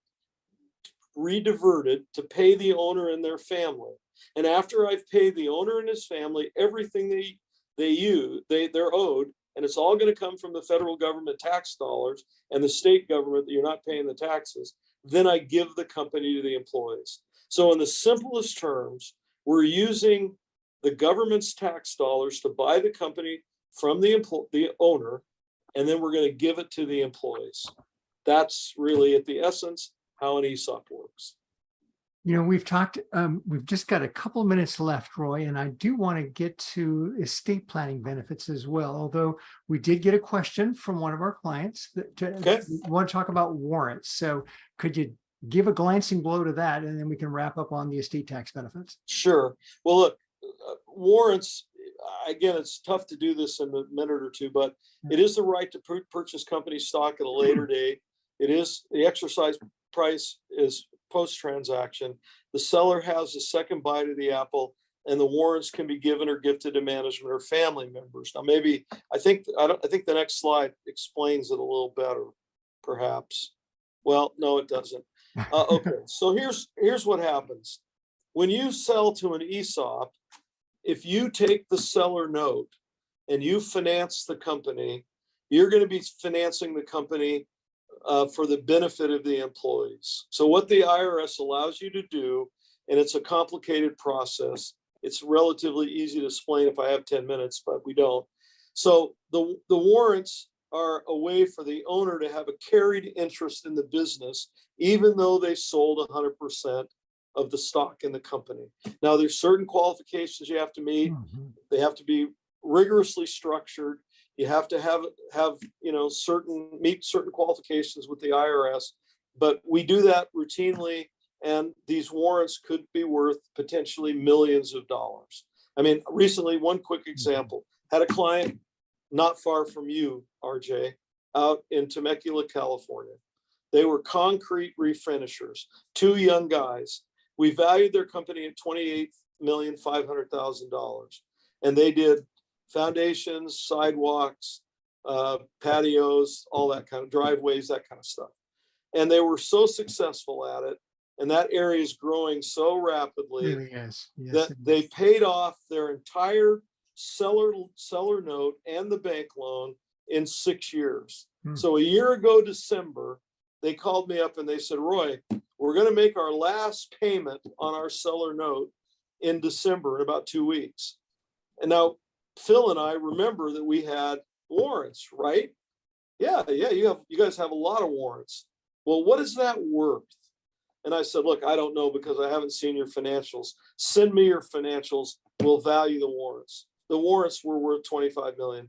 rediverted to pay the owner and their family. And after I've paid the owner and his family everything they're owed, and it's all going to come from the federal government tax dollars and the state government that you're not paying the taxes, then I give the company to the employees. So in the simplest terms, we're using the government's tax dollars to buy the company from the owner, and then we're going to give it to the employees. That's really at the essence how an ESOP works. You know, we've just got a couple of minutes left, Roy, and I do want to get to estate planning benefits as well. Although we did get a question from one of our clients that want to talk about warrants. So could you give a glancing blow to that, and then we can wrap up on the estate tax benefits? Sure. Well, look, warrants, again, it's tough to do this in a minute or two, but it is the right to purchase company stock at a later date. It is the exercise price is post-transaction. The seller has a second bite of the apple, and the warrants can be given or gifted to management or family members. Now, I think the next slide explains it a little better, perhaps. Well, no, it doesn't. Okay, so here's what happens. When you sell to an ESOP, if you take the seller note and you finance the company, you're going to be financing the company for the benefit of the employees. So what the IRS allows you to do, and it's a complicated process, it's relatively easy to explain if I have 10 minutes, but we don't. So the warrants are a way for the owner to have a carried interest in the business, even though they sold 100% of the stock in the company. Now, there's certain qualifications you have to meet. They have to be rigorously structured. You have to have meet certain qualifications with the IRS, but we do that routinely, and these warrants could be worth potentially millions of dollars. I mean, recently, one quick example, had a client not far from you, RJ, out in Temecula, California. They were concrete refinishers, two young guys. We valued their company at $28,500,000, and they did foundations, sidewalks, patios, all that kind of driveways, that kind of stuff. And they were so successful at it, and that area is growing so rapidly Really is. Yes, that they paid off their entire seller note and the bank loan in 6 years. So a year ago, December, they called me up and they said, Roy, we're going to make our last payment on our seller note in December in about 2 weeks. And now Phil and I remember that we had warrants, right? Yeah, you guys have a lot of warrants. Well, what is that worth? And I said, look, I don't know because I haven't seen your financials. Send me your financials. We'll value the warrants. The warrants were worth $25 million.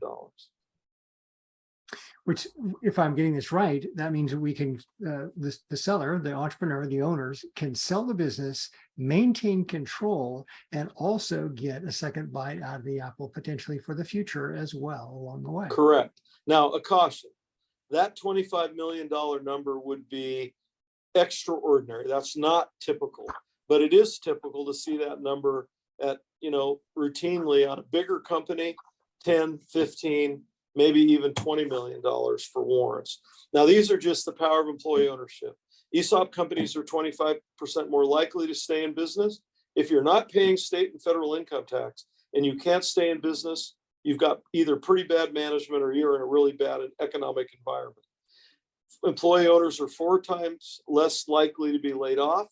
Which, if I'm getting this right, that means we can, the seller, the entrepreneur, the owners can sell the business, maintain control, and also get a second bite out of the apple potentially for the future as well along the way. Correct. Now, a caution, that $25 million number would be extraordinary. That's not typical, but it is typical to see that number at, routinely on a bigger company, 10, 15, maybe even $20 million for warrants. Now, these are just the power of employee ownership. ESOP companies are 25% more likely to stay in business. If you're not paying state and federal income tax and you can't stay in business, you've got either pretty bad management or you're in a really bad economic environment. Employee owners are 4 times less likely to be laid off,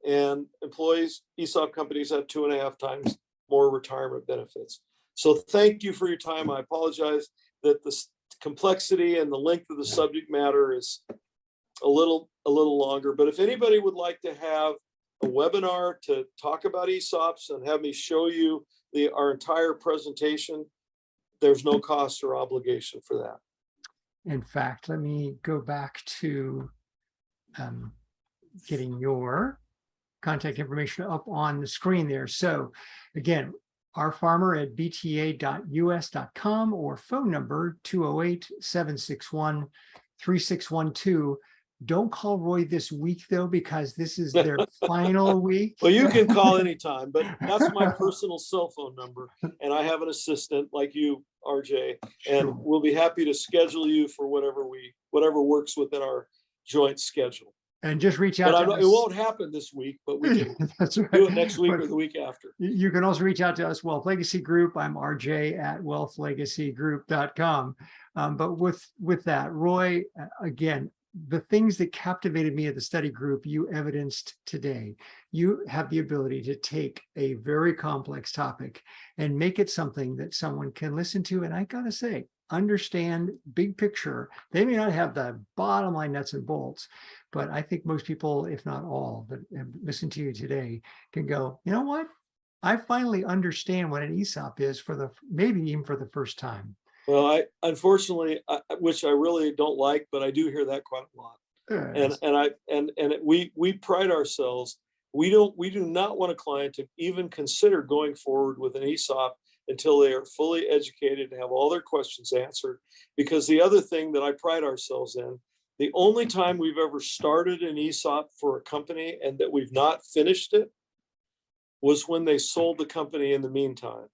and employees, ESOP companies have 2.5 times more retirement benefits. So thank you for your time. I apologize that the complexity and the length of the subject matter is a little longer, but if anybody would like to have a webinar to talk about ESOPs and have me show you our entire presentation, there's no cost or obligation for that. In fact, let me go back to getting your contact information up on the screen there. So again, rfarmer@bta.us.com or phone number 208-761-3612. Don't call Roy this week though, because this is their final week. Well, you can call anytime, but that's my personal cell phone number. And I have an assistant like you, RJ, and we'll be happy to schedule you for whatever works within our joint schedule. And just reach out to us. It won't happen this week, but we can That's right. do it next week or the week after. You can also reach out to us, Wealth Legacy Group. I'm RJ at wealthlegacygroup.com. But with that, Roy, again, the things that captivated me at the study group you evidenced today. You have the ability to take a very complex topic and make it something that someone can listen to. And I gotta say, understand big picture. They may not have the bottom line nuts and bolts, but I think most people, if not all, that have listened to you today can go, you know what? I finally understand what an ESOP is maybe even for the first time. Well, unfortunately, which I really don't like, but I do hear that quite a lot. We pride ourselves. We do not want a client to even consider going forward with an ESOP until they are fully educated and have all their questions answered. Because the other thing that I pride ourselves in, the only time we've ever started an ESOP for a company and that we've not finished it was when they sold the company in the meantime.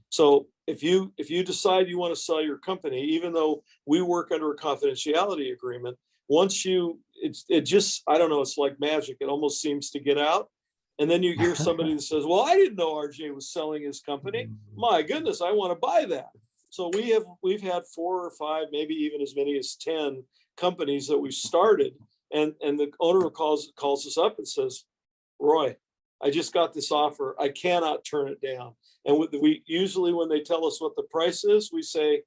So if you decide you want to sell your company, even though we work under a confidentiality agreement, once it just, I don't know, it's like magic. It almost seems to get out. And then you hear somebody that says, well, I didn't know RJ was selling his company. My goodness, I want to buy that. So we've had 4 or 5, maybe even as many as 10 companies that we've started, and the owner calls us up and says, Roy, I just got this offer. I cannot turn it down. And we usually, when they tell us what the price is, we say,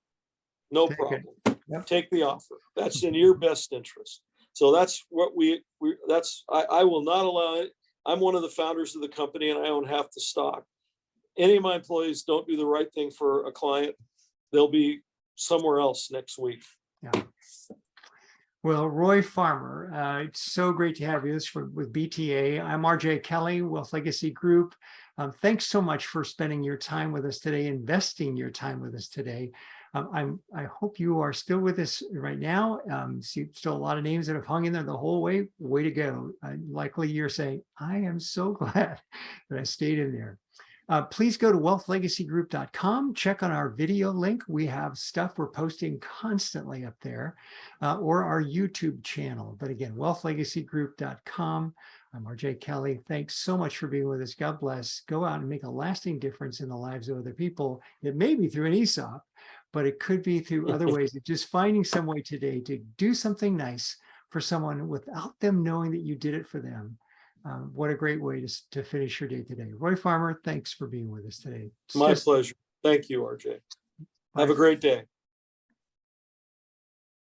no Take it. problem. Yep. Take the offer. That's in your best interest. So that's what I will not allow it. I'm one of the founders of the company and I own half the stock. Any of my employees don't do the right thing for a client, they'll be somewhere else next week. Yeah. Well, Roy Farmer, it's so great to have you with BTA. I'm RJ Kelly, Wealth Legacy Group. Thanks so much for spending your time with us today, investing your time with us today. I hope you are still with us right now. See, still a lot of names that have hung in there the whole way. Way to go. Likely you're saying, I am so glad that I stayed in there. Please go to wealthlegacygroup.com. Check on our video link. We have stuff we're posting constantly up there, or our YouTube channel. But again, wealthlegacygroup.com. I'm RJ Kelly. Thanks so much for being with us. God bless. Go out and make a lasting difference in the lives of other people. It may be through an ESOP, but it could be through other ways of just finding some way today to do something nice for someone without them knowing that you did it for them. What a great way to finish your day today. Roy Farmer, thanks for being with us today. My pleasure. Thank you, RJ. Have a great day.